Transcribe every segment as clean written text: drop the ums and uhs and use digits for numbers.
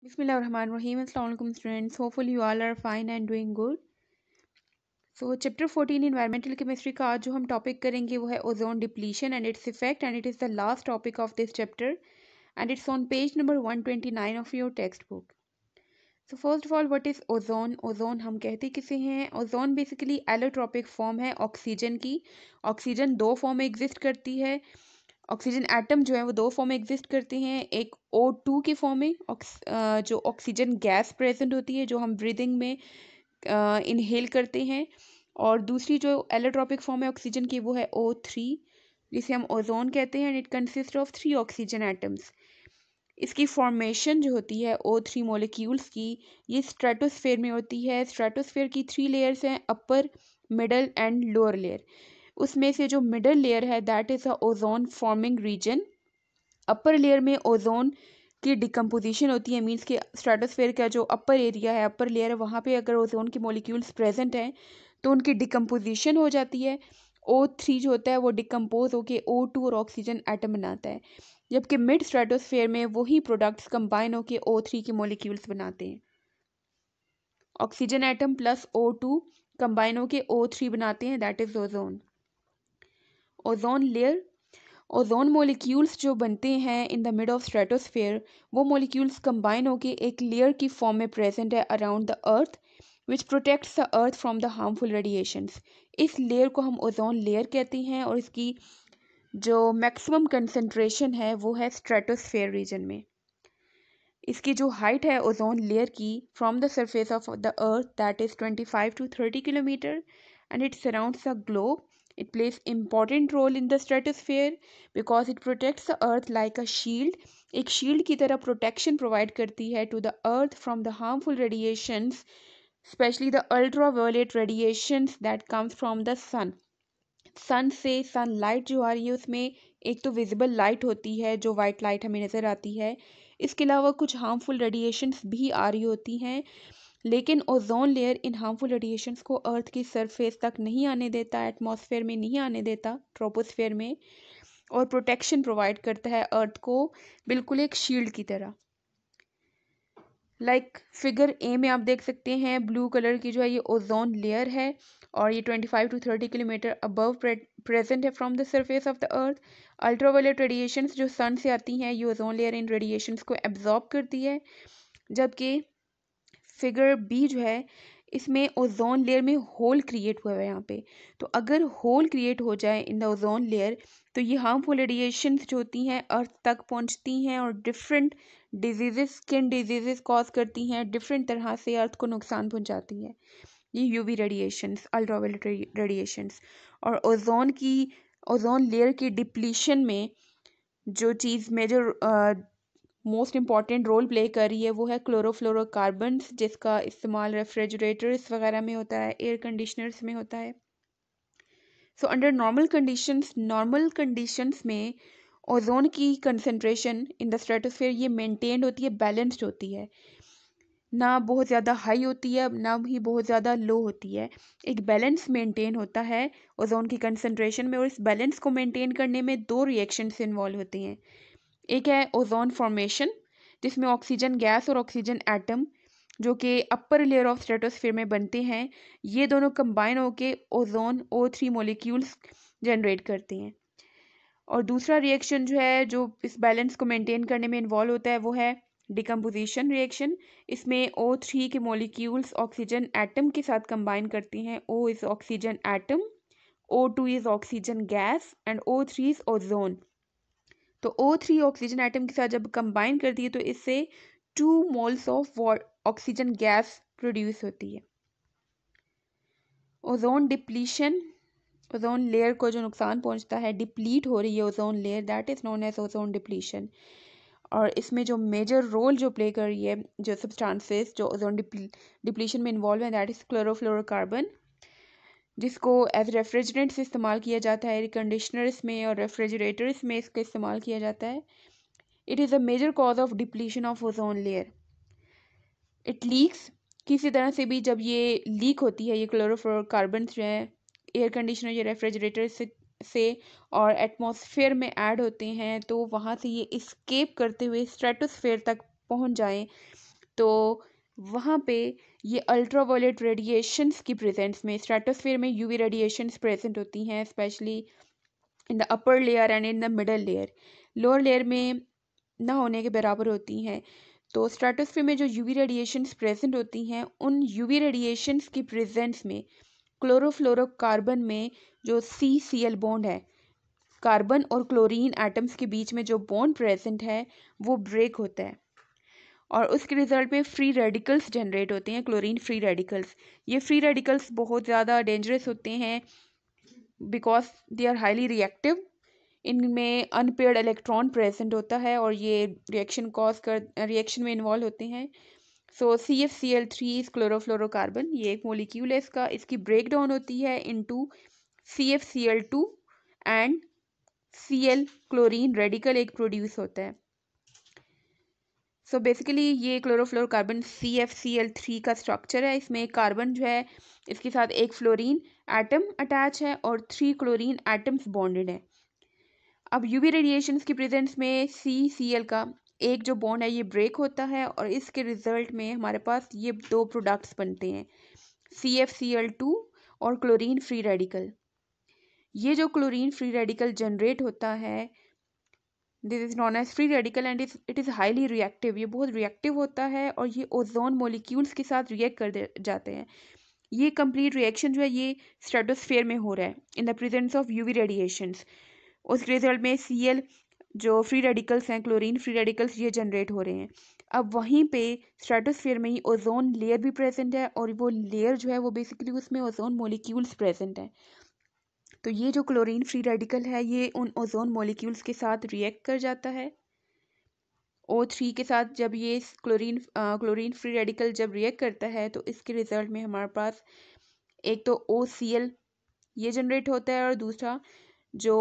Bismillahirrahmanirrahim. Assalamu alaikum students. Hopefully you all are fine and doing good. So chapter 14 environmental chemistry का आज जो हम topic करेंगे वो है ozone depletion and its effect and it is the last topic of this chapter and it's on page number 129 of your text book. So first of all what is ozone. Ozone हम कहते किसे हैं. Ozone basically allotropic form है oxygen की. Oxygen दो form में exist करती है. ऑक्सीजन एटम जो है वो दो फॉर्म में एग्जिस्ट करते हैं. एक O2 के फॉर्म में जो ऑक्सीजन गैस प्रेजेंट होती है जो हम ब्रीदिंग में इनहेल करते हैं, और दूसरी जो एलोट्रॉपिक फॉर्म है ऑक्सीजन की वो है O3 जिसे हम ओजोन कहते हैं and it consist of 3 oxygen atoms. इसकी फॉर्मेशन जो होती है O3 मॉलिक्यूल्स की, ये स्ट्रेटोस्फेयर में होती है. स्ट्रेटोस्फेयर की 3 लेयर्स हैं, upper middle and lower layer. उसमें से जो मिडल लेयर है that is a ozone forming region. Upper layer में ओजोन की डिकम्पोजिशन होती है, मीन्स कि स्ट्रेटोस्फेयर का जो अपर एरिया है, अपर लेयर है, वहाँ पे अगर ओजोन के मॉलिक्यूल्स प्रेजेंट हैं तो उनकी डिकम्पोजिशन हो जाती है. O3 जो होता है वो डिकम्पोज होकर O2 और ऑक्सीजन एटम बनाता है, जबकि मिड स्ट्रेटोस्फेयर में वही प्रोडक्ट्स कंबाइन होकर O3 के मॉलिक्यूल्स बनाते हैं. Oxygen atom plus O2 combine होकर O3 बनाते हैं, that is ozone. Ozone layer. Ozone molecules जो बनते हैं in the mid of stratosphere, वो मॉलिक्यूल्स कंबाइन होकर एक लेयर की फॉर्म में प्रेजेंट है around the earth which protects the earth from the harmful radiations. इस लेयर को हम ओजोन लेयर कहते हैं और इसकी जो मैक्सिमम कंसंट्रेशन है वो है स्ट्रेटोस्फेयर रीजन में. इसकी जो हाइट है ओजोन लेयर की from the surface of the earth that is 25 to 30 kilometre and it surrounds the globe. It plays important role in the stratosphere because it protects the earth like a shield. एक shield की तरह protection provide करती है to the earth from the harmful radiations, especially the ultraviolet radiations that comes from the sun. सन से sunlight जो आ रही है उसमें एक तो विजिबल लाइट होती है जो वाइट लाइट हमें नज़र आती है, इसके अलावा कुछ हार्मफुल रेडिएशंस भी आ रही होती हैं, लेकिन ozone layer in harmful radiations को अर्थ की सरफेस तक नहीं आने देता, एटमॉस्फेयर में नहीं आने देता, ट्रोपोस्फेयर में, और प्रोटेक्शन प्रोवाइड करता है अर्थ को बिल्कुल एक शील्ड की तरह. लाइक फिगर ए में आप देख सकते हैं ब्लू कलर की जो है ये ओजोन लेयर है और ये 25 to 30 किलोमीटर अबव प्रेजेंट है from the surface of the earth. Ultraviolet radiations जो सन से आती हैं ये ओजोन लेयर इन रेडिएशंस को एब्जॉर्ब करती है, जबकि फिगर बी जो है इसमें ओजोन लेयर में होल क्रिएट हुआ है यहाँ पे. तो अगर होल क्रिएट हो जाए इन द ओजोन लेयर तो ये हार्मफुल रेडिएशंस जो होती हैं अर्थ तक पहुँचती हैं और different diseases, skin diseases cause करती हैं, डिफरेंट तरह से अर्थ को नुकसान पहुँचाती हैं ये यूवी रेडिएशंस, अल्ट्रावायलेट रेडिएशंस. और ओजोन लेयर की डिप्लीशन में जो चीज़ major most important role play कर रही है वो है क्लोरोफ्लोरोकार्बन्स, जिसका इस्तेमाल रेफ्रिजरेटर्स वगैरह में होता है, एयर कंडीशनर्स में होता है. सो अंडर नॉर्मल कंडीशंस में ओजोन की कंसंट्रेशन इन द स्ट्रेटोस्फेयर ये मेंटेन्ड होती है, बैलेंस्ड होती है, ना बहुत ज़्यादा हाई होती है ना ही बहुत ज़्यादा लो होती है. एक बैलेंस मेंटेन होता है ओजोन की कंसंट्रेशन में, और इस बैलेंस को मेंटेन करने में दो रिएक्शंस इन्वॉल्व होती हैं. एक है ओजोन फॉर्मेशन जिसमें ऑक्सीजन गैस और ऑक्सीजन एटम जो कि अपर लेयर ऑफ स्ट्रेटोस्फेयर में बनते हैं, ये दोनों कंबाइन होके ओजोन O3 मॉलिक्यूल्स जनरेट करते हैं. और दूसरा रिएक्शन जो है जो इस बैलेंस को मेंटेन करने में इन्वॉल्व होता है वो है डिकम्पोजिशन रिएक्शन. इसमें O3 के मॉलिक्यूल्स ऑक्सीजन एटम के साथ कंबाइन करती हैं. O is oxygen atom, O2 is oxygen gas and O3 is ozone. तो O3 ऑक्सीजन एटम के साथ जब कंबाइन करती है तो इससे 2 moles of oxygen gas produce होती है. Ozone depletion. ओजोन लेयर को जो नुकसान पहुंचता है, डिप्लीट हो रही है ozone layer, that is known as ozone depletion. और इसमें जो मेजर रोल जो प्ले कर रही है जो सब्सटेंसेस जो ओजोन डिप्लीशन में इन्वॉल्व है दैट इज़ क्लोरोफ्लोरोकार्बन, जिसको एज रेफ्रिजरेंट्स इस्तेमाल किया जाता है एयर कंडीशनर्स में और रेफ्रिजरेटर्स में इसका इस्तेमाल किया जाता है. It is a major cause of depletion of ozone layer. It leaks. किसी तरह से भी जब ये लीक होती है ये क्लोरोफ्लोरोकार्बन जो है एयर कंडीशनर या रेफ्रिजरेटर से और एटमॉस्फेयर में ऐड होते हैं तो वहाँ से ये इस्केप करते हुए स्ट्रेटोस्फेयर तक पहुँच जाएं तो वहाँ पे ये अल्ट्रावायलेट रेडिएशंस की प्रेजेंस में स्ट्रेटोस्फीयर में यूवी रेडिएशंस प्रेजेंट होती हैं, specially in the upper layer and in the middle layer. Lower layer में ना होने के बराबर होती हैं। तो स्ट्रेटोस्फीयर में जो यूवी रेडिएशंस प्रेजेंट होती हैं, उन यूवी रेडिएशंस की प्रेजेंस में क्लोरोफ्लोरोकार्बन में जो CCl बॉन्ड है, कार्बन और क्लोरीन एटम्स के बीच में जो बॉन्ड प्रेजेंट है वो ब्रेक होता है और उसके रिजल्ट में फ्री रेडिकल्स जनरेट होते हैं, क्लोरीन फ्री रेडिकल्स। ये फ्री रेडिकल्स बहुत ज़्यादा डेंजरस होते हैं because they are highly reactive. इनमें अनपेयर्ड इलेक्ट्रॉन प्रेजेंट होता है और ये रिएक्शन में इन्वॉल्व होते हैं। सो CFCl3 इज क्लोरोफ्लोरोकार्बन, ये एक मोलिक्यूल है इसका। इसकी ब्रेक डाउन होती है into CFCl2 and Cl chlorine radical एक प्रोड्यूस होता है। सो बेसिकली ये क्लोरोफ्लोरोकार्बन CFCl3 का स्ट्रक्चर है। इसमें कार्बन जो है इसके साथ एक फ्लोरीन एटम अटैच है और 3 क्लोरीन एटम्स बॉन्डेड है। अब यूवी रेडिएशंस की प्रेजेंस में CCl का एक जो बॉन्ड है ये ब्रेक होता है और इसके रिजल्ट में हमारे पास ये दो प्रोडक्ट्स बनते हैं, CFCl2 और क्लोरीन फ्री रेडिकल। ये जो क्लोरीन फ्री रेडिकल जनरेट होता है, this is known as free radical and it is highly reactive. ये बहुत रिएक्टिव होता है और ये ओजोन मोलिक्यूल्स के साथ रिएक्ट कर जाते हैं। ये कंप्लीट रिएक्शन जो है ये स्ट्रेटोस्फेयर में हो रहा है in the presence of UV radiations. उसके रिजल्ट में Cl जो फ्री रेडिकल्स हैं, क्लोरीन फ्री रेडिकल्स, ये जनरेट हो रहे हैं। अब वहीं पे स्ट्रेटोस्फेयर में ही ओजोन लेयर भी प्रेजेंट है और वो लेयर जो है वो बेसिकली उसमें ओजोन मोलिक्यूल्स प्रेजेंट है। तो ये जो क्लोरीन फ्री रेडिकल है ये उन ओजोन मॉलिक्यूल्स के साथ रिएक्ट कर जाता है। O3 के साथ जब ये क्लोरीन फ्री रेडिकल जब रिएक्ट करता है तो इसके रिजल्ट में हमारे पास एक तो OCl ये जनरेट होता है और दूसरा जो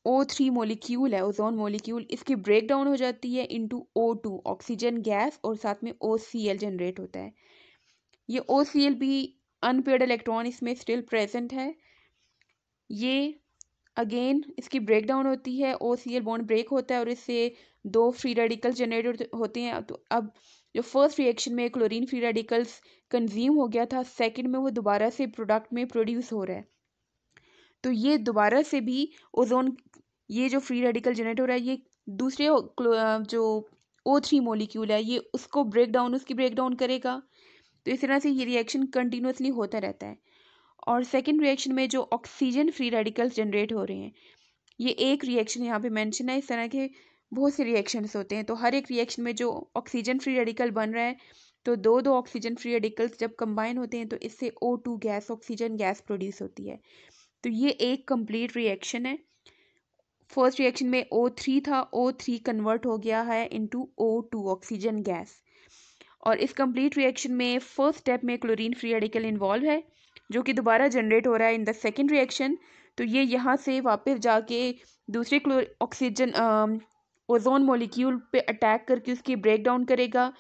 O3 मॉलिक्यूल है, ओजोन मॉलिक्यूल, इसकी ब्रेक डाउन हो जाती है इनटू O2 ऑक्सीजन गैस और साथ में OCl जनरेट होता है। ये OCl भी अनपेयर्ड इलेक्ट्रॉन इसमें स्टिल प्रेजेंट है। ये अगेन इसकी ब्रेक डाउन होती है, OCl बॉन्ड ब्रेक होता है और इससे दो फ्री रेडिकल्स जनरेट होते हैं। तो अब जो फर्स्ट रिएक्शन में क्लोरीन फ्री रेडिकल्स कंज्यूम हो गया था, सेकंड में वो दोबारा से प्रोडक्ट में प्रोड्यूस हो रहा है। तो ये दोबारा से भी ओजोन, ये जो फ्री रेडिकल जनरेट हो रहा है ये दूसरे जो O3 मॉलिक्यूल है ये उसकी ब्रेक डाउन करेगा। तो इस तरह से ये रिएक्शन कंटिन्यूसली होता रहता है। और सेकेंड रिएक्शन में जो ऑक्सीजन फ्री रेडिकल्स जनरेट हो रहे हैं, ये एक रिएक्शन यहाँ पे मेंशन है। इस तरह के बहुत से रिएक्शंस होते हैं। तो हर एक रिएक्शन में जो ऑक्सीजन फ्री रेडिकल बन रहा है, तो दो ऑक्सीजन फ्री रेडिकल्स जब कंबाइन होते हैं तो इससे O2 gas, oxygen gas produce होती है। तो ये एक कंप्लीट रिएक्शन है। फर्स्ट रिएक्शन में O3 था, O3 कन्वर्ट हो गया है इनटू O2 ऑक्सीजन गैस। और इस कंप्लीट रिएक्शन में फर्स्ट स्टेप में क्लोरीन फ्री रेडिकल इन्वॉल्व है जो कि दोबारा जनरेट हो रहा है इन द सेकेंड रिएक्शन। तो ये यहाँ से वापस जाके दूसरे ऑक्सीजन ओजोन मॉलिक्यूल पे अटैक करके उसकी ब्रेक डाउन करेगा।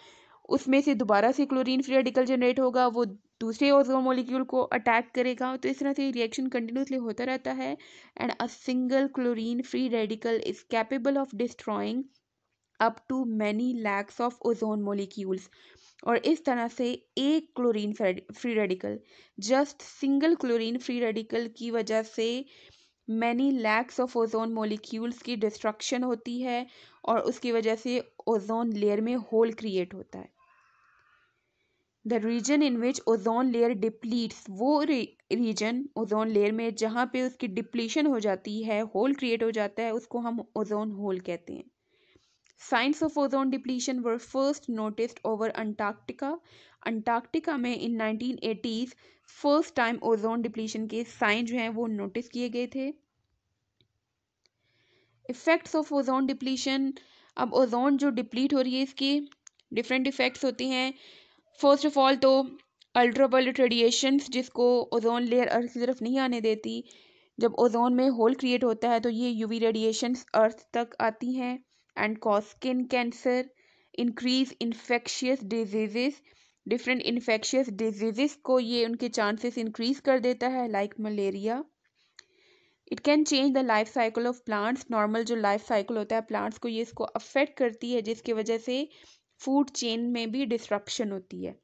उसमें से दोबारा से क्लोरीन फ्री रेडिकल जनरेट होगा, वो दूसरे ओजोन मॉलिक्यूल को अटैक करेगा। तो इस तरह से रिएक्शन कंटिन्यूसली होता रहता है and a single chlorine free radical is capable of destroying up to many lakhs of ozone molecules. और इस तरह से एक chlorine free radical, just single chlorine free radical की वजह से many lakhs of ozone molecules की डिस्ट्रक्शन होती है और उसकी वजह से ओजोन लेयर में होल क्रिएट होता है। The reason in which ozone layer depletes, वो रीजन ओजोन लेयर में जहाँ पे उसकी डिप्लीशन हो जाती है, होल क्रिएट हो जाता है, उसको हम ओजोन होल कहते हैं। Signs of ozone depletion were first noticed over Antarctica. Antarctica में इन 1980s first time ozone depletion के साइन जो हैं वो नोटिस किए गए थे। इफेक्ट्स ऑफ ओजोन डिप्लीशन, अब ओजोन जो डिप्लीट हो रही है इसके डिफरेंट इफेक्ट्स होते हैं। फर्स्ट ऑफ ऑल तो अल्ट्रावायलेट रेडिएशंस जिसको ओजोन लेयर अर्थ की तरफ नहीं आने देती, जब ओजोन में होल क्रिएट होता है तो ये यूवी रेडिएशंस अर्थ तक आती हैं and cause skin cancer, increase infectious diseases, different infectious diseases को ये उनके चांसेस इंक्रीज कर देता है like malaria. It can change the life cycle of plants, normal जो लाइफ साइकिल होता है प्लांट्स को ये इसको अफेक्ट करती है जिसकी वजह से फूड चेन में भी डिस्ट्रप्शन होती है,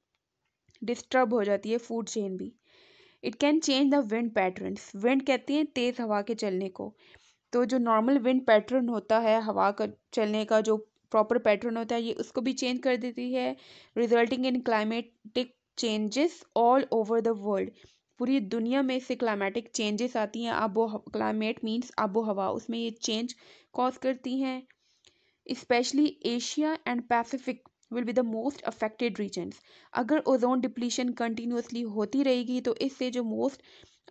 डिस्टर्ब हो जाती है फूड चेन भी। It can change the wind patterns, wind कहते हैं तेज़ हवा के चलने को। तो जो नॉर्मल विंड पैटर्न होता है हवा का चलने का, जो प्रॉपर पैटर्न होता है, ये उसको भी चेंज कर देती है, resulting in climatic changes all over the world. पूरी दुनिया में इससे क्लाइमेटिक चेंजेस आती हैं। आबो क्लाइमेट मीन्स आबो हवा, उसमें ये चेंज कॉज करती हैं। Specially Asia and Pacific will be the most affected regions. अगर ओजोन डिप्लीशन कंटिन्यूसली होती रहेगी तो इससे जो मोस्ट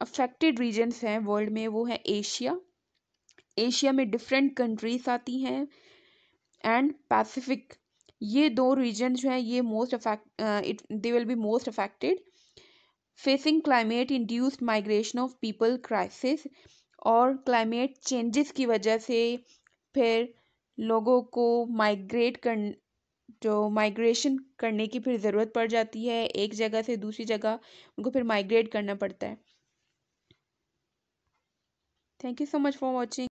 अफेक्टेड रीजन्स हैं वर्ल्ड में वो है एशिया, एशिया में डिफरेंट कंट्रीज आती हैं, एंड पैसिफिक। ये दो रीजन जो हैं ये most affect they will be most affected, facing climate induced migration of people crisis. और क्लाइमेट चेंजेस की वजह से फिर लोगों को जो माइग्रेशन करने की फिर ज़रूरत पड़ जाती है, एक जगह से दूसरी जगह उनको फिर माइग्रेट करना पड़ता है। Thank you so much for watching.